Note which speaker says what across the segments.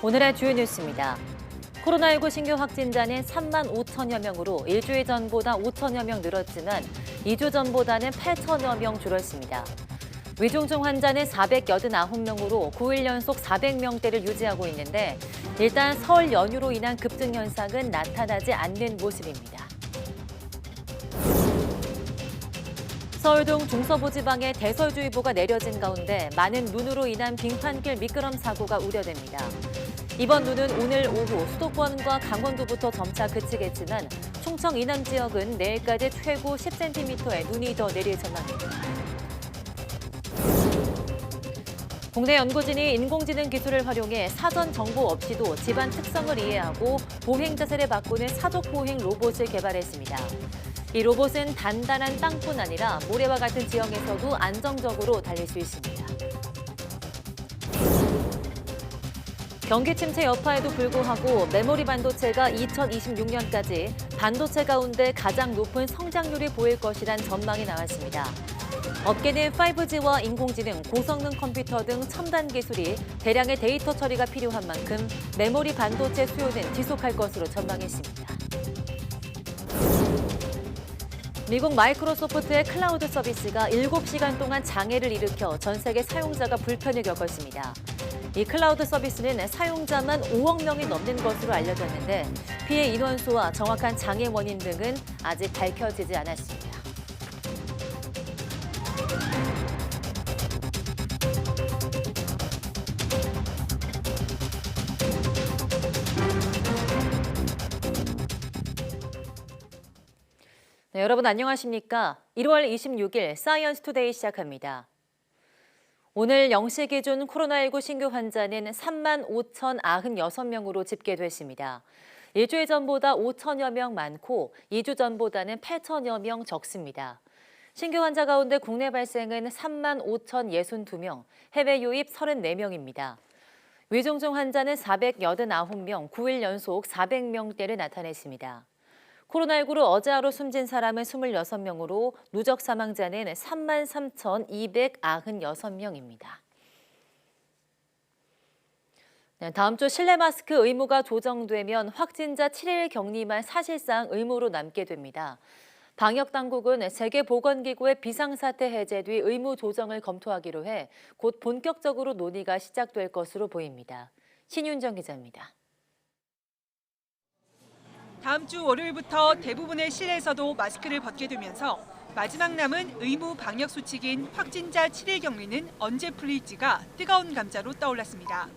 Speaker 1: 오늘의 주요 뉴스입니다. 코로나19 신규 확진자는 3만 5천여 명으로 일주일 전보다 5천여 명 늘었지만 2주 전보다는 8천여 명 줄었습니다. 위중증 환자는 489명으로 9일 연속 400명대를 유지하고 있는데 일단 설 연휴로 인한 급증 현상은 나타나지 않는 모습입니다. 서울 등 중서부 지방에 대설주의보가 내려진 가운데 많은 눈으로 인한 빙판길 미끄럼 사고가 우려됩니다. 이번 눈은 오늘 오후 수도권과 강원도부터 점차 그치겠지만 충청 이남 지역은 내일까지 최고 10cm의 눈이 더 내릴 전망입니다. 국내 연구진이 인공지능 기술을 활용해 사전 정보 없이도 집안 특성을 이해하고 보행 자세를 바꾸는 사족 보행 로봇을 개발했습니다. 이 로봇은 단단한 땅뿐 아니라 모래와 같은 지형에서도 안정적으로 달릴 수 있습니다. 경기 침체 여파에도 불구하고 메모리 반도체가 2026년까지 반도체 가운데 가장 높은 성장률을 보일 것이란 전망이 나왔습니다. 업계는 5G와 인공지능, 고성능 컴퓨터 등 첨단 기술이 대량의 데이터 처리가 필요한 만큼 메모리 반도체 수요는 지속할 것으로 전망했습니다. 미국 마이크로소프트의 클라우드 서비스가 7시간 동안 장애를 일으켜 전 세계 사용자가 불편을 겪었습니다. 이 클라우드 서비스는 사용자만 5억 명이 넘는 것으로 알려졌는데 피해 인원수와 정확한 장애 원인 등은 아직 밝혀지지 않았습니다. 네, 여러분 안녕하십니까? 1월 26일 사이언스 투데이 시작합니다. 오늘 0시 기준 코로나19 신규 환자는 3만 5,096명으로 집계됐습니다. 일주일 전보다 5천여 명 많고 2주 전보다는 8천여 명 적습니다. 신규 환자 가운데 국내 발생은 3만 5,062명, 해외 유입 34명입니다. 위중증 환자는 489명, 9일 연속 400명대를 나타냈습니다. 코로나19로 어제 하루 숨진 사람은 26명으로 누적 사망자는 33,296명입니다. 다음 주 실내 마스크 의무가 조정되면 확진자 7일 격리만 사실상 의무로 남게 됩니다. 방역당국은 세계보건기구의 비상사태 해제 뒤 의무 조정을 검토하기로 해 곧 본격적으로 논의가 시작될 것으로 보입니다. 신윤정 기자입니다.
Speaker 2: 다음 주 월요일부터 대부분의 실내에서도 마스크를 벗게 되면서 마지막 남은 의무 방역 수칙인 확진자 7일 격리는 언제 풀릴지가 뜨거운 감자로 떠올랐습니다.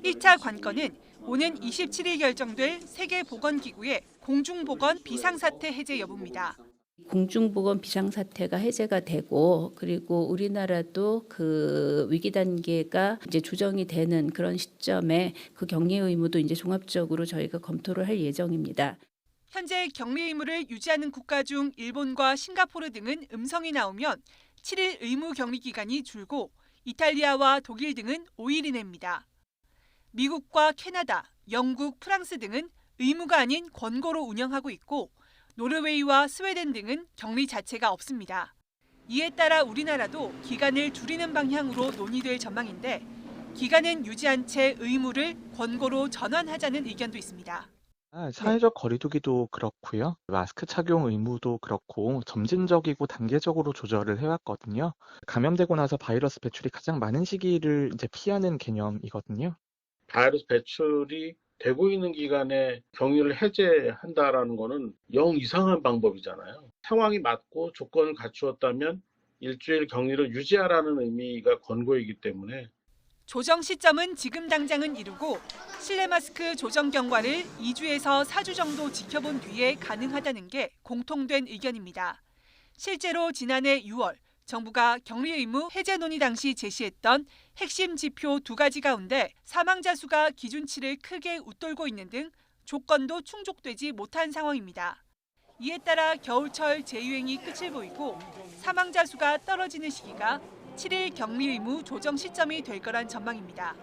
Speaker 2: 1차 관건은 오는 27일 결정될 세계보건기구의 공중보건 비상사태 해제 여부입니다.
Speaker 3: 공중보건 비상사태가 해제가 되고 그리고 우리나라도 그 위기 단계가 이제 조정이 되는 그런 시점에 그 격리 의무도 이제 종합적으로 저희가 검토를 할 예정입니다.
Speaker 2: 현재 격리 의무를 유지하는 국가 중 일본과 싱가포르 등은 음성이 나오면 7일 의무 격리 기간이 줄고 이탈리아와 독일 등은 5일 이내입니다. 미국과 캐나다, 영국, 프랑스 등은 의무가 아닌 권고로 운영하고 있고 노르웨이와 스웨덴 등은 격리 자체가 없습니다. 이에 따라 우리나라도 기간을 줄이는 방향으로 논의될 전망인데 기간은 유지한 채 의무를 권고로 전환하자는 의견도 있습니다.
Speaker 4: 사회적 거리두기도 그렇고요. 마스크 착용 의무도 그렇고 점진적이고 단계적으로 조절을 해왔거든요. 감염되고 나서 바이러스 배출이 가장 많은 시기를 이제 피하는 개념이거든요.
Speaker 5: 바이러스 배출이 되고 있는 기간에 격리를 해제한다라는 거는 영 이상한 방법이잖아요. 상황이 맞고 조건을 갖추었다면 일주일 격리를 유지하라는 의미가 권고이기 때문에
Speaker 2: 조정 시점은 지금 당장은 이르고 실내 마스크 조정 경과를 2주에서 4주 정도 지켜본 뒤에 가능하다는 게 공통된 의견입니다. 실제로 지난해 6월 정부가 격리 의무 해제 논의 당시 제시했던 핵심 지표 2가지 가운데 사망자 수가 기준치를 크게 웃돌고 있는 등 조건도 충족되지 못한 상황입니다. 이에 따라 겨울철 재유행이 끝을 보이고 사망자 수가 떨어지는 시기가 7일 격리 의무 조정 시점이 될 거란 전망입니다.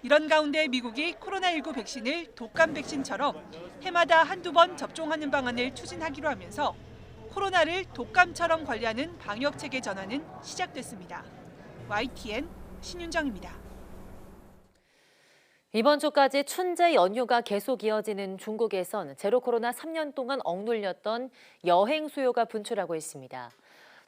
Speaker 2: 이런 가운데 미국이 코로나19 백신을 독감 백신처럼 해마다 한두 번 접종하는 방안을 추진하기로 하면서 코로나를 독감처럼 관리하는 방역체계 전환은 시작됐습니다. YTN 신윤정입니다.
Speaker 1: 이번 주까지 춘제 연휴가 계속 이어지는 중국에선 제로 코로나 3년 동안 억눌렸던 여행 수요가 분출하고 있습니다.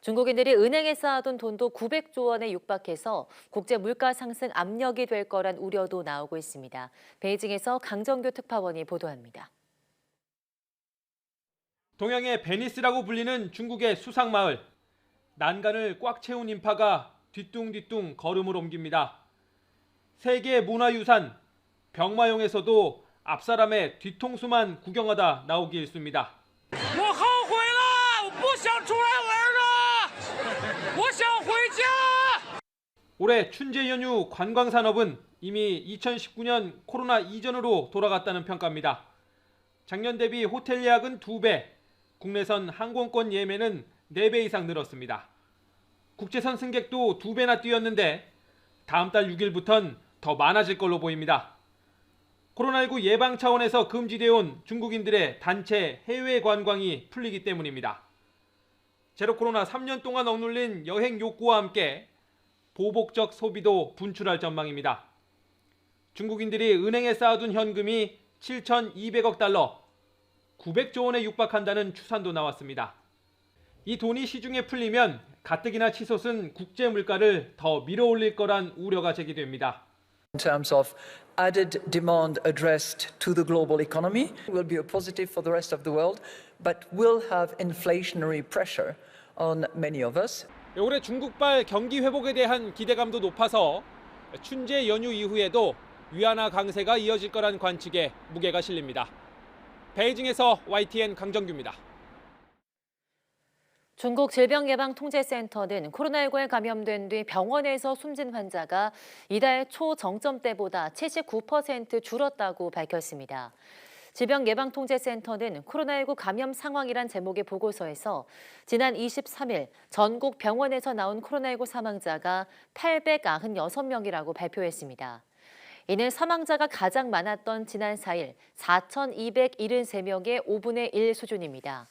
Speaker 1: 중국인들이 은행에 쌓아둔 돈도 900조 원에 육박해서 국제 물가 상승 압력이 될 거란 우려도 나오고 있습니다. 베이징에서 강정규 특파원이 보도합니다.
Speaker 6: 동양의 베니스라고 불리는 중국의 수상마을. 난간을 꽉 채운 인파가 뒤뚱뒤뚱 걸음을 옮깁니다. 세계 문화유산 병마용에서도 앞사람의 뒤통수만 구경하다 나오기 일쑤입니다. 올해 춘제 연휴 관광산업은 이미 2019년 코로나 이전으로 돌아갔다는 평가입니다. 작년 대비 호텔 예약은 2배, 국내선 항공권 예매는 4배 이상 늘었습니다. 국제선 승객도 2배나 뛰었는데 다음 달 6일부터는 더 많아질 걸로 보입니다. 코로나19 예방 차원에서 금지되어 온 중국인들의 단체 해외 관광이 풀리기 때문입니다. 제로 코로나 3년 동안 억눌린 여행 욕구와 함께 보복적 소비도 분출할 전망입니다. 중국인들이 은행에 쌓아둔 현금이 7,200억 달러, 900조 원에 육박한다는 추산도 나왔습니다. 이 돈이 시중에 풀리면 가뜩이나 치솟은 국제 물가를 더 밀어올릴 거란 우려가 제기됩니다.
Speaker 7: In terms of added demand addressed to the global economy, will be a positive for the rest of the world, but will have inflationary pressure on many of us.
Speaker 6: 올해 중국발 경기 회복에 대한 기대감도 높아서 춘제 연휴 이후에도 위안화 강세가 이어질 거란 관측에 무게가 실립니다. 베이징에서 YTN 강정규입니다.
Speaker 1: 중국 질병예방통제센터는 코로나19에 감염된 뒤 병원에서 숨진 환자가 이달 초 정점 때보다 79% 줄었다고 밝혔습니다. 질병예방통제센터는 코로나19 감염 상황이란 제목의 보고서에서 지난 23일 전국 병원에서 나온 코로나19 사망자가 896명이라고 발표했습니다. 이는 사망자가 가장 많았던 지난 4일 4,273명의 5분의 1 수준입니다.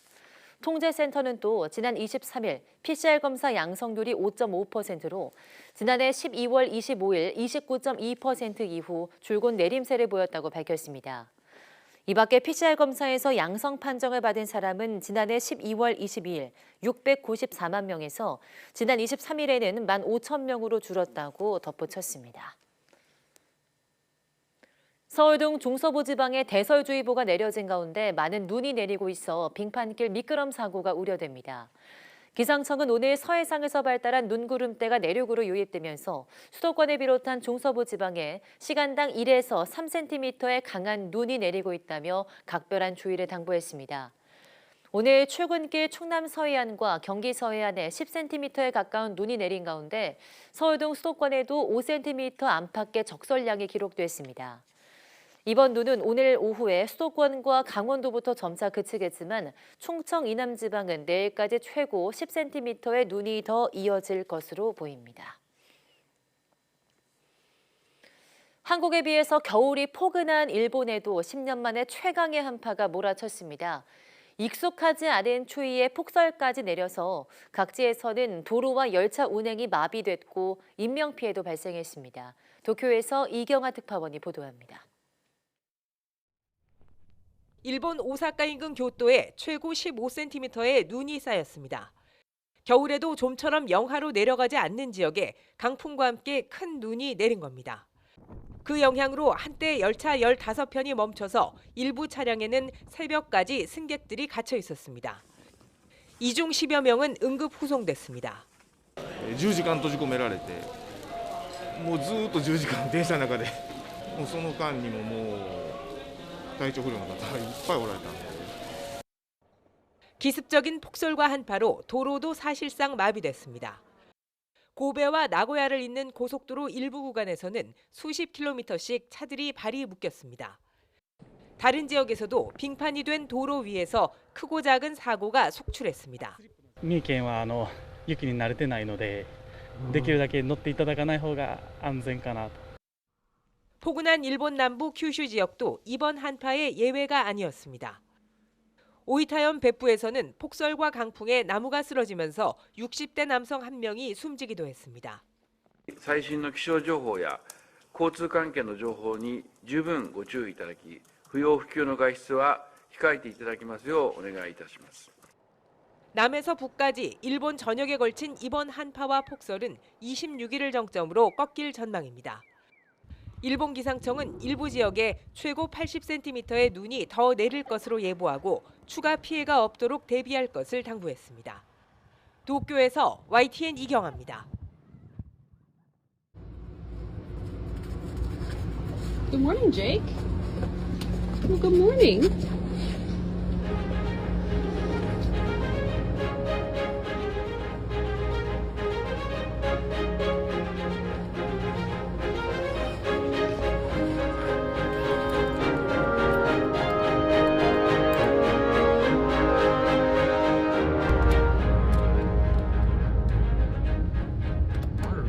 Speaker 1: 통제센터는 또 지난 23일 PCR 검사 양성률이 5.5%로 지난해 12월 25일 29.2% 이후 줄곧 내림세를 보였다고 밝혔습니다. 이 밖에 PCR 검사에서 양성 판정을 받은 사람은 지난해 12월 22일 694만 명에서 지난 23일에는 15,000명으로 줄었다고 덧붙였습니다. 서울 등 중서부 지방에 대설주의보가 내려진 가운데 많은 눈이 내리고 있어 빙판길 미끄럼 사고가 우려됩니다. 기상청은 오늘 서해상에서 발달한 눈구름대가 내륙으로 유입되면서 수도권을 비롯한 중서부 지방에 시간당 1에서 3cm의 강한 눈이 내리고 있다며 각별한 주의를 당부했습니다. 오늘 출근길 충남 서해안과 경기 서해안에 10cm에 가까운 눈이 내린 가운데 서울 등 수도권에도 5cm 안팎의 적설량이 기록됐습니다. 이번 눈은 오늘 오후에 수도권과 강원도부터 점차 그치겠지만 충청 이남 지방은 내일까지 최고 10cm의 눈이 더 이어질 것으로 보입니다. 한국에 비해서 겨울이 포근한 일본에도 10년 만에 최강의 한파가 몰아쳤습니다. 익숙하지 않은 추위에 폭설까지 내려서 각지에서는 도로와 열차 운행이 마비됐고 인명피해도 발생했습니다. 도쿄에서 이경아 특파원이 보도합니다.
Speaker 8: 일본 오사카 인근 교토에 최고 15cm의 눈이 쌓였습니다. 겨울에도 좀처럼 영하로 내려가지 않는 지역에 강풍과 함께 큰 눈이 내린 겁니다. 그 영향으로 한때 열차 15편이 멈춰서 일부 차량에는 새벽까지 승객들이 갇혀 있었습니다. 이 중 10여 명은 응급 후송됐습니다.
Speaker 9: 10時間閉じ込められて、もうずっと10時間電車の中で、もうその間にももう体調不良の方がいっぱいおられたんで。
Speaker 8: 기습적인 폭설과 한파로 도로도 사실상 마비됐습니다. 고베와 나고야를 잇는 고속도로 일부 구간에서는 수십 킬로미터씩 차들이 발이 묶였습니다. 다른 지역에서도 빙판이 된 도로 위에서 크고 작은 사고가 속출했습니다.
Speaker 10: 三重県は雪に慣れてないので、できるだけ乗っていただかない方が安全かなと。
Speaker 8: 포근한 일본 남부 큐슈 지역도 이번 한파의 예외가 아니었습니다. 오이타현別府에서는 폭설과 강풍에 나무가 쓰러지면서 60대 남성 한 명이 숨지기도 했습니다.
Speaker 11: 最新の気象情報や交通関係の情報に十分ご注意いただき、不要不急の外出は控えていただきますようお願いいたします。
Speaker 8: 남에서 북까지 일본 전역에 걸친 이번 한파와 폭설은 26일을 정점으로 꺾일 전망입니다. 일본 기상청은 일부 지역에 최고 80cm의 눈이 더 내릴 것으로 예보하고 추가 피해가 없도록 대비할 것을 당부했습니다. 도쿄에서 YTN 이경아입니다.
Speaker 12: Good morning, Jake. Well, good morning.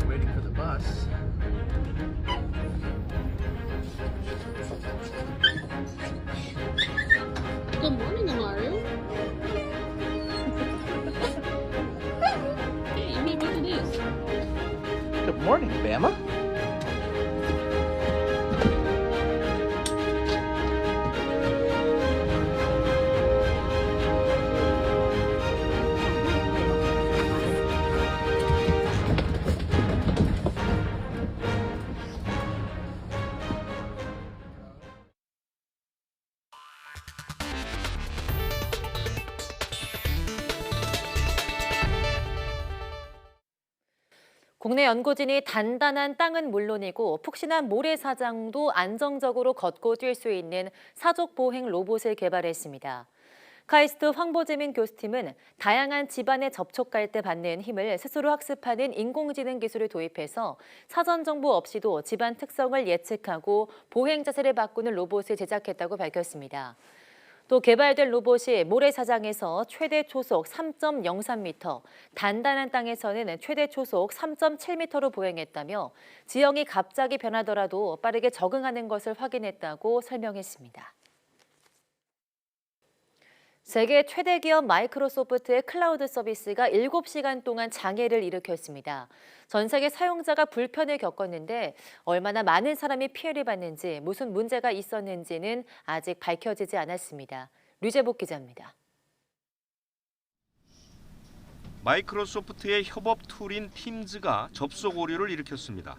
Speaker 11: Waiting for the bus.
Speaker 12: Good morning, Amaru. Hey, you beat me to this.
Speaker 13: Good morning, Bama.
Speaker 1: 국내 연고진이 단단한 땅은 물론이고 푹신한 모래사장도 안정적으로 걷고 뛸 수 있는 사족 보행 로봇을 개발했습니다. 카이스트 황보재민 교수팀은 다양한 집안에 접촉할 때 받는 힘을 스스로 학습하는 인공지능 기술을 도입해서 사전 정보 없이도 집안 특성을 예측하고 보행 자세를 바꾸는 로봇을 제작했다고 밝혔습니다. 또 개발된 로봇이 모래사장에서 최대 초속 3.03m, 단단한 땅에서는 최대 초속 3.7m로 보행했다며 지형이 갑자기 변하더라도 빠르게 적응하는 것을 확인했다고 설명했습니다. 세계 최대 기업 마이크로소프트의 클라우드 서비스가 7시간 동안 장애를 일으켰습니다. 전 세계 사용자가 불편을 겪었는데 얼마나 많은 사람이 피해를 봤는지 무슨 문제가 있었는지는 아직 밝혀지지 않았습니다. 류재복 기자입니다.
Speaker 14: 마이크로소프트의 협업 툴인 팀즈가 접속 오류를 일으켰습니다.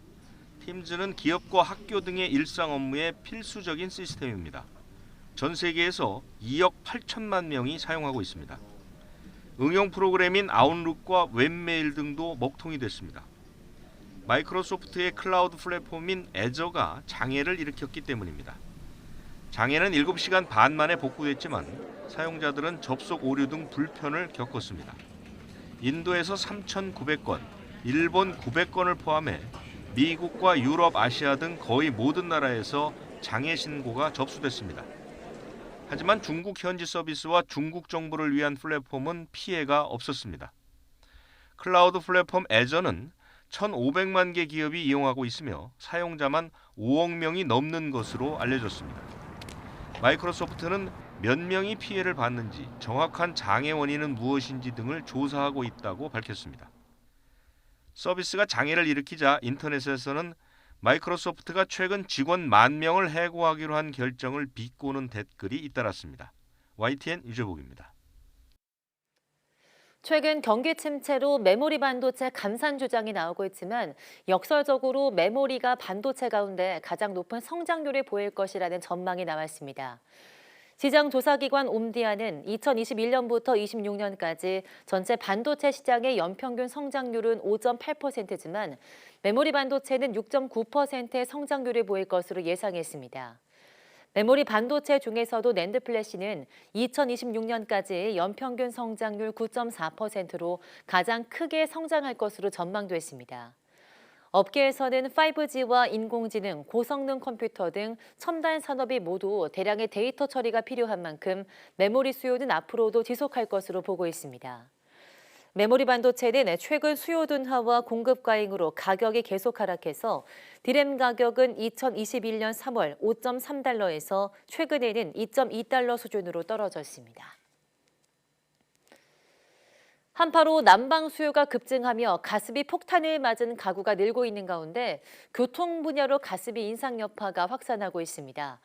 Speaker 14: 팀즈는 기업과 학교 등의 일상 업무에 필수적인 시스템입니다. 전 세계에서 2억 8천만 명이 사용하고 있습니다. 응용 프로그램인 아웃룩과 웹메일 등도 먹통이 됐습니다. 마이크로소프트의 클라우드 플랫폼인 애저가 장애를 일으켰기 때문입니다. 장애는 7시간 반 만에 복구됐지만 사용자들은 접속 오류 등 불편을 겪었습니다. 인도에서 3,900건, 일본 900건을 포함해 미국과 유럽, 아시아 등 거의 모든 나라에서 장애 신고가 접수됐습니다. 하지만 중국 현지 서비스와 중국 정부를 위한 플랫폼은 피해가 없었습니다. 클라우드 플랫폼 애저는 1,500만 개 기업이 이용하고 있으며 사용자만 5억 명이 넘는 것으로 알려졌습니다. 마이크로소프트는 몇 명이 피해를 봤는지, 정확한 장애 원인은 무엇인지 등을 조사하고 있다고 밝혔습니다. 서비스가 장애를 일으키자 인터넷에서는 마이크로소프트가 최근 직원 10,000명을 해고하기로 한 결정을 비꼬는 댓글이 잇따랐습니다. YTN 유재복입니다.
Speaker 1: 최근 경기 침체로 메모리 반도체 감산 주장이 나오고 있지만 역설적으로 메모리가 반도체 가운데 가장 높은 성장률을 보일 것이라는 전망이 나왔습니다. 시장 조사기관 옴디아는 2021년부터 26년까지 전체 반도체 시장의 연평균 성장률은 5.8%지만 메모리 반도체는 6.9%의 성장률을 보일 것으로 예상했습니다. 메모리 반도체 중에서도 낸드 플래시는 2026년까지 연평균 성장률 9.4%로 가장 크게 성장할 것으로 전망됐습니다. 업계에서는 5G와 인공지능, 고성능 컴퓨터 등 첨단 산업이 모두 대량의 데이터 처리가 필요한 만큼 메모리 수요는 앞으로도 지속할 것으로 보고 있습니다. 메모리 반도체는 최근 수요 둔화와 공급 과잉으로 가격이 계속 하락해서 디램 가격은 2021년 3월 5.3달러에서 최근에는 2.2달러 수준으로 떨어졌습니다. 한파로 난방 수요가 급증하며 가스비 폭탄을 맞은 가구가 늘고 있는 가운데 교통 분야로 가스비 인상 여파가 확산하고 있습니다.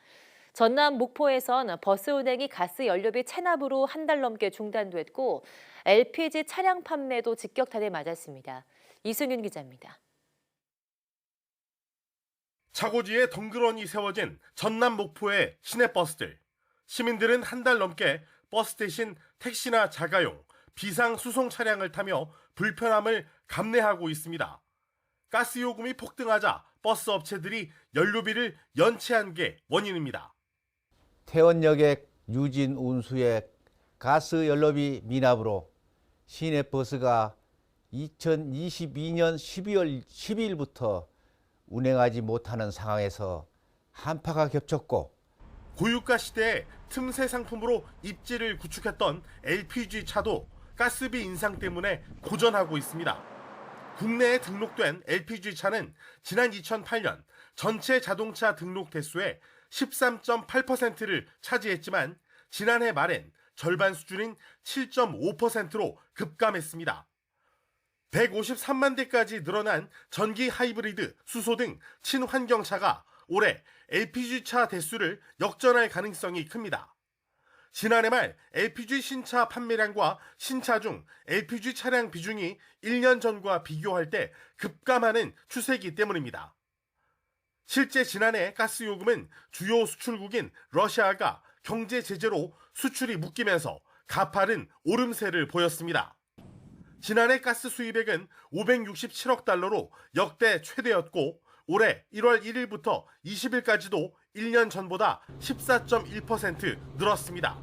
Speaker 1: 전남 목포에선 버스 운행이 가스 연료비 체납으로 한 달 넘게 중단됐고 LPG 차량 판매도 직격탄을 맞았습니다. 이승윤 기자입니다.
Speaker 15: 차고지에 덩그러니 세워진 전남 목포의 시내버스들. 시민들은 한 달 넘게 버스 대신 택시나 자가용, 비상 수송 차량을 타며 불편함을 감내하고 있습니다. 가스 요금이 폭등하자 버스 업체들이 연료비를 연체한 게 원인입니다.
Speaker 16: 태원역의 유진 운수의 가스 연료비 미납으로 시내버스가 2022년 12월 12일부터 운행하지 못하는 상황에서 한파가 겹쳤고
Speaker 15: 고유가 시대에 틈새 상품으로 입지를 구축했던 LPG 차도 가스비 인상 때문에 고전하고 있습니다. 국내에 등록된 LPG 차는 지난 2008년 전체 자동차 등록 대수의 13.8%를 차지했지만 지난해 말엔 절반 수준인 7.5%로 급감했습니다. 153만 대까지 늘어난 전기 하이브리드, 수소 등 친환경차가 올해 LPG차 대수를 역전할 가능성이 큽니다. 지난해 말 LPG 신차 판매량과 신차 중 LPG 차량 비중이 1년 전과 비교할 때 급감하는 추세이기 때문입니다. 실제 지난해 가스 요금은 주요 수출국인 러시아가 경제 제재로 수출이 묶이면서 가파른 오름세를 보였습니다. 지난해 가스 수입액은 567억 달러로 역대 최대였고 올해 1월 1일부터 20일까지도 1년 전보다 14.1% 늘었습니다.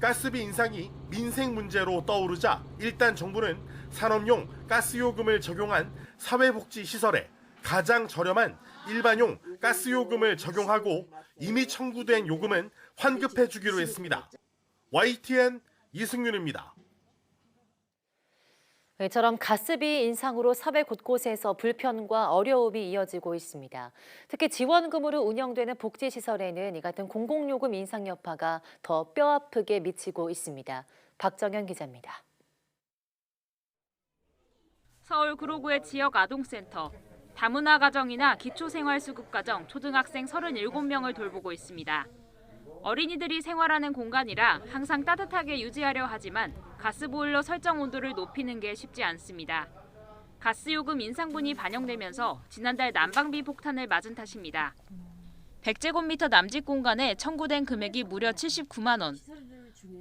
Speaker 15: 가스비 인상이 민생 문제로 떠오르자 일단 정부는 산업용 가스요금을 적용한 사회복지시설에 가장 저렴한 일반용 가스요금을 적용하고 이미 청구된 요금은 환급해 주기로 했습니다. YTN 이승윤입니다.
Speaker 1: 이처럼 가스비 인상으로 사회 곳곳에서 불편과 어려움이 이어지고 있습니다. 특히 지원금으로 운영되는 복지시설에는 이 같은 공공요금 인상 여파가 더 뼈아프게 미치고 있습니다. 박정현 기자입니다.
Speaker 17: 서울 구로구의 지역 아동센터. 다문화 가정이나 기초생활수급 가정 초등학생 37명을 돌보고 있습니다. 어린이들이 생활하는 공간이라 항상 따뜻하게 유지하려 하지만 가스보일러 설정 온도를 높이는 게 쉽지 않습니다. 가스요금 인상분이 반영되면서 지난달 난방비 폭탄을 맞은 탓입니다. 100제곱미터 남짓 공간에 청구된 금액이 무려 79만 원.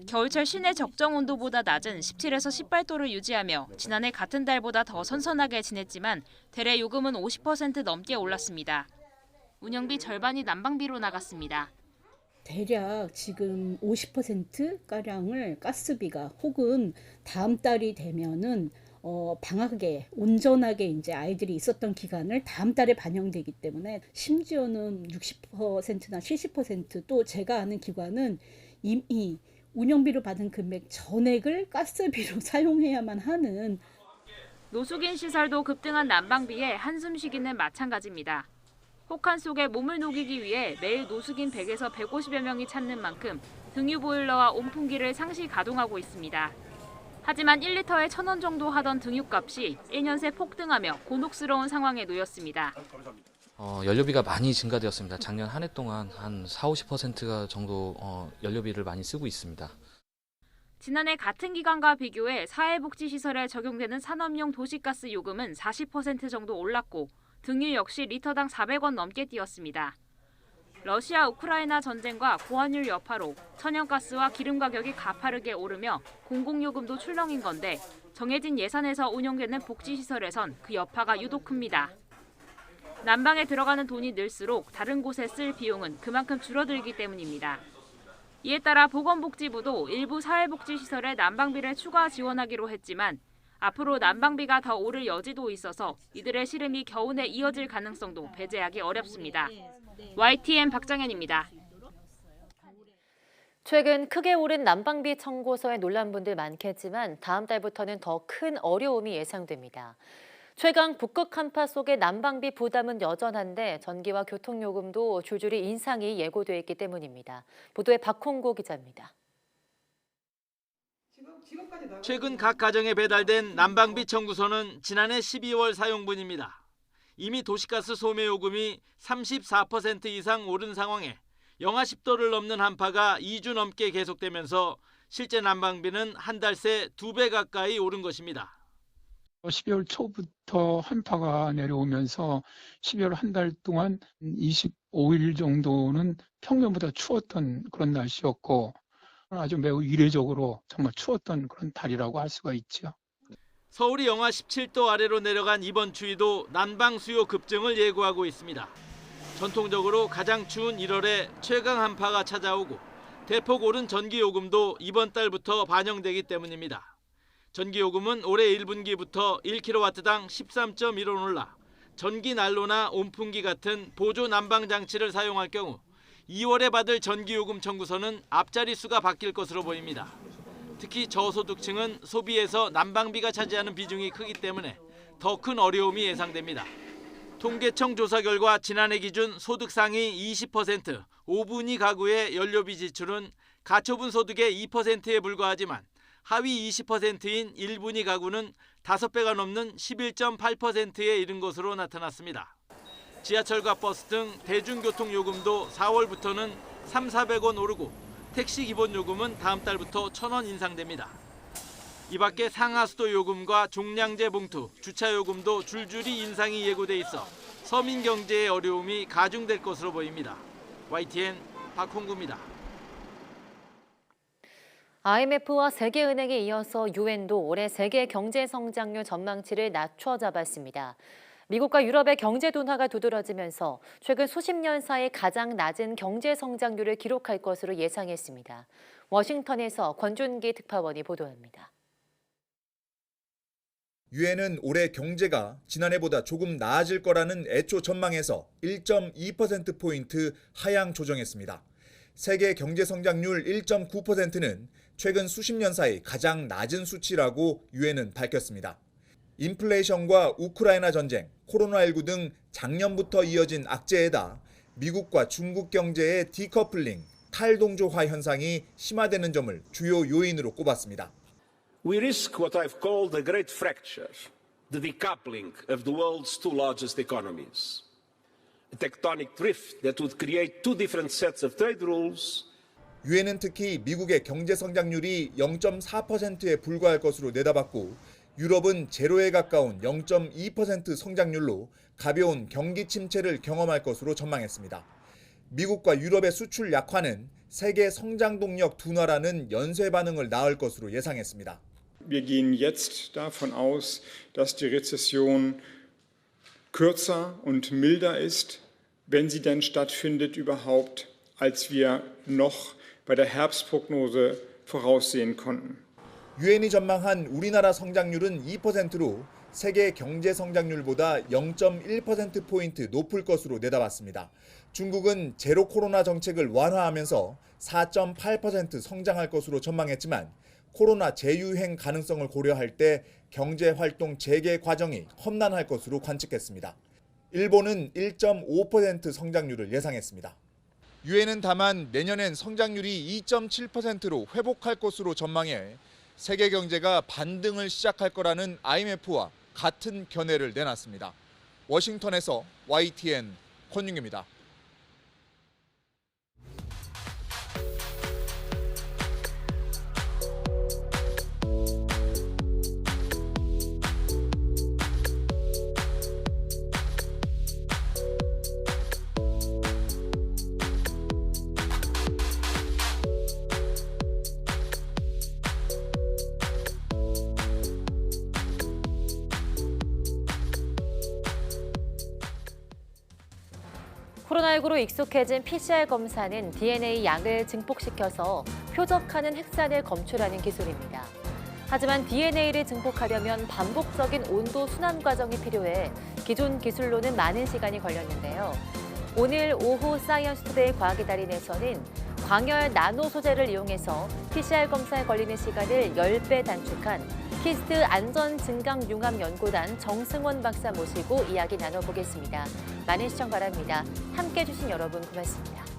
Speaker 17: 겨울철 시내 적정 온도보다 낮은 17에서 18도를 유지하며 지난해 같은 달보다 더 선선하게 지냈지만 대래 요금은 50% 넘게 올랐습니다. 운영비 절반이 난방비로 나갔습니다.
Speaker 18: 대략 지금 50%가량을 가스비가 혹은 다음 달이 되면은 방학에 온전하게 이제 아이들이 있었던 기간을 다음 달에 반영되기 때문에 심지어는 60%나 70% 또 제가 아는 기관은 이미 운영비로 받은 금액 전액을 가스비로 사용해야만 하는.
Speaker 17: 노숙인 시설도 급등한 난방비에 한숨 쉬기는 마찬가지입니다. 혹한 속에 몸을 녹이기 위해 매일 노숙인 100에서 150여 명이 찾는 만큼 등유 보일러와 온풍기를 상시 가동하고 있습니다. 하지만 1리터에 1,000원 정도 하던 등유값이 1년 새 폭등하며 곤혹스러운 상황에 놓였습니다.
Speaker 19: 연료비가 많이 증가되었습니다. 작년 한 해 동안 한 40~50%가 정도 연료비를 많이 쓰고 있습니다.
Speaker 17: 지난해 같은 기간과 비교해 사회복지시설에 적용되는 산업용 도시가스 요금은 40% 정도 올랐고 등유 역시 리터당 400원 넘게 뛰었습니다. 러시아 우크라이나 전쟁과 고환율 여파로 천연가스와 기름 가격이 가파르게 오르며 공공요금도 출렁인 건데 정해진 예산에서 운영되는 복지시설에선 그 여파가 유독 큽니다. 난방에 들어가는 돈이 늘수록 다른 곳에 쓸 비용은 그만큼 줄어들기 때문입니다. 이에 따라 보건복지부도 일부 사회복지시설에 난방비를 추가 지원하기로 했지만 앞으로 난방비가 더 오를 여지도 있어서 이들의 시름이 겨우내 이어질 가능성도 배제하기 어렵습니다. YTN 박정현입니다.
Speaker 1: 최근 크게 오른 난방비 청구서에 놀란 분들 많겠지만 다음 달부터는 더 큰 어려움이 예상됩니다. 최강 북극 한파 속의 난방비 부담은 여전한데 전기와 교통요금도 줄줄이 인상이 예고돼 있기 때문입니다. 보도에 박홍구 기자입니다.
Speaker 20: 최근 각 가정에 배달된 난방비 청구서는 지난해 12월 사용분입니다. 이미 도시가스 소매요금이 34% 이상 오른 상황에 영하 10도를 넘는 한파가 2주 넘게 계속되면서 실제 난방비는 한 달 새 2배 가까이 오른 것입니다.
Speaker 21: 12월 초부터 한파가 내려오면서 12월 한 달 동안 25일 정도는 평년보다 추웠던 그런 날씨였고 아주 매우 이례적으로 정말 추웠던 그런 달이라고 할 수가 있죠.
Speaker 20: 서울이 영하 17도 아래로 내려간 이번 추위도 난방 수요 급증을 예고하고 있습니다. 전통적으로 가장 추운 1월에 최강 한파가 찾아오고 대폭 오른 전기요금도 이번 달부터 반영되기 때문입니다. 전기요금은 올해 1분기부터 1kW당 13.1원 올라 전기 난로나 온풍기 같은 보조 난방 장치를 사용할 경우 2월에 받을 전기요금 청구서는 앞자리 수가 바뀔 것으로 보입니다. 특히 저소득층은 소비에서 난방비가 차지하는 비중이 크기 때문에 더 큰 어려움이 예상됩니다. 통계청 조사 결과 지난해 기준 소득 상위 20%, 5분위 가구의 연료비 지출은 가처분 소득의 2%에 불과하지만 하위 20%인 1분위 가구는 5배가 넘는 11.8%에 이른 것으로 나타났습니다. 지하철과 버스 등 대중교통 요금도 4월부터는 300~400원 오르고 택시 기본 요금은 다음 달부터 1,000원 인상됩니다. 이 밖에 상하수도 요금과 종량제 봉투, 주차 요금도 줄줄이 인상이 예고돼 있어 서민 경제의 어려움이 가중될 것으로 보입니다. YTN 박홍구입니다.
Speaker 1: IMF와 세계은행에 이어서 유엔도 올해 세계 경제 성장률 전망치를 낮춰 잡았습니다. 미국과 유럽의 경제 둔화가 두드러지면서 최근 수십 년 사이 가장 낮은 경제 성장률을 기록할 것으로 예상했습니다. 워싱턴에서 권준기 특파원이 보도합니다.
Speaker 22: 유엔은 올해 경제가 지난해보다 조금 나아질 거라는 애초 전망에서 1.2%포인트 하향 조정했습니다. 세계 경제 성장률 1.9%는 최근 수십 년 사이 가장 낮은 수치라고 유엔은 밝혔습니다. 인플레이션과 우크라이나 전쟁, 코로나19 등 작년부터 이어진 악재에다 미국과 중국 경제의 디커플링, 탈동조화 현상이 심화되는 점을 주요 요인으로 꼽았습니다.
Speaker 23: We risk what I've called the great fracture, the decoupling of the world's two largest economies. A tectonic drift that would create two different sets of trade rules.
Speaker 22: 유엔은 특히 미국의 경제 성장률이 0.4%에 불과할 것으로 내다봤고 유럽은 제로에 가까운 0.2% 성장률로 가벼운 경기 침체를 경험할 것으로 전망했습니다. 미국과 유럽의 수출 약화는 세계 성장 동력 둔화라는 연쇄 반응을 낳을 것으로 예상했습니다.
Speaker 24: Wir gehen jetzt davon aus, dass die Rezession kürzer und milder ist, wenn sie denn stattfindet überhaupt, als wir noch bei der Herbstprognose voraussehen konnten.
Speaker 22: 유엔이 전망한 우리나라 성장률은 2%로 세계 경제 성장률보다 0.1%포인트 높을 것으로 내다봤습니다. 중국은 제로 코로나 정책을 완화하면서 4.8% 성장할 것으로 전망했지만 코로나 재유행 가능성을 고려할 때 경제활동 재개 과정이 험난할 것으로 관측했습니다. 일본은 1.5% 성장률을 예상했습니다. 유엔은 다만 내년엔 성장률이 2.7%로 회복할 것으로 전망해 세계 경제가 반등을 시작할 거라는 IMF와 같은 견해를 내놨습니다. 워싱턴에서 YTN 권윤기입니다.
Speaker 1: 코로나19로 익숙해진 PCR 검사는 DNA 양을 증폭시켜서 표적하는 핵산을 검출하는 기술입니다. 하지만 DNA를 증폭하려면 반복적인 온도 순환 과정이 필요해 기존 기술로는 많은 시간이 걸렸는데요. 오늘 오후 사이언스투데이 과학의 달인에서는 광열 나노 소재를 이용해서 PCR 검사에 걸리는 시간을 10배 단축한 키스트 안전증강융합연구단 정승원 박사 모시고 이야기 나눠보겠습니다. 많은 시청 바랍니다. 함께해 주신 여러분 고맙습니다.